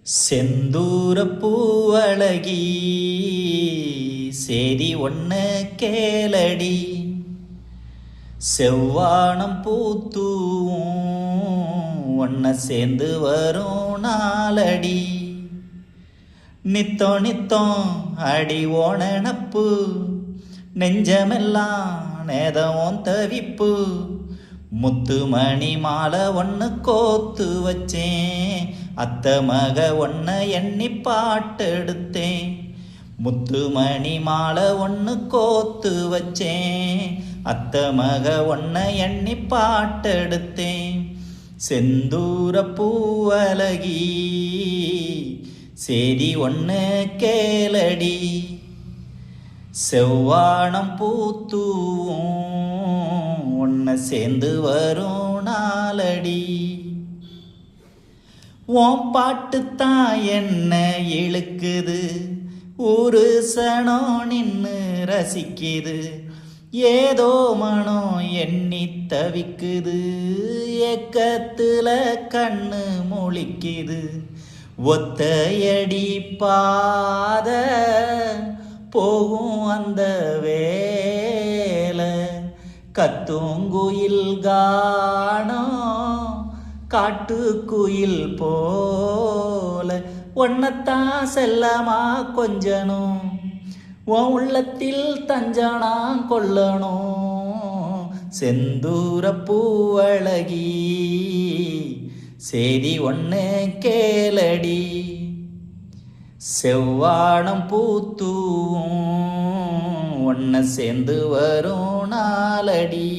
செந்தூர பூவழகி சேதி ஒன்று கேளடி, செவ்வானம் பூத்தூவும் ஒன்ன சேர்ந்து வரும் நாளடி. நித்தோ நித்தம் அடி ஓணனப்பு, நெஞ்சமெல்லாம் நேதம் தவிப்பு. முத்து மணி மாலை ஒன்று கோத்து வச்சேன், அத்த மக ஒன்ன எண்ணி பாட்டெடுத்தேன். முத்து மணி மாலை ஒன்று கோத்து வச்சேன், அத்த மக ஒன்ன எண்ணி பாட்டெடுத்தேன். செந்தூர பூவழகி சேதி ஒன்று கேளடி, செவ்வானம் பூத்தூவும் ஒன்ன சேர்ந்து வரும் நாளடி. உன் பாட்டுத்தான் என்ன இழுக்குது, ஒரு சனம் நின்று ரசிக்குது. ஏதோ மனம் எண்ணி தவிக்குது, ஏக்கத்துல கண்ணு முழிக்குது. ஒத்தையடி பாத போகும் அந்த வேலை, கத்துங்குயில் காணோம் காட்டுக்குயில் போல. ஒன்னத்தான் செல்லமா கொஞ்சனும், உன் உள்ளத்தில் தஞ்சனா கொள்ளணும். செந்தூர பூவழகி சேதி ஒன்று கேளடி, செவ்வானம் பூத்தூவும் ஒன்ன சேர்ந்து வரும் நாளடி.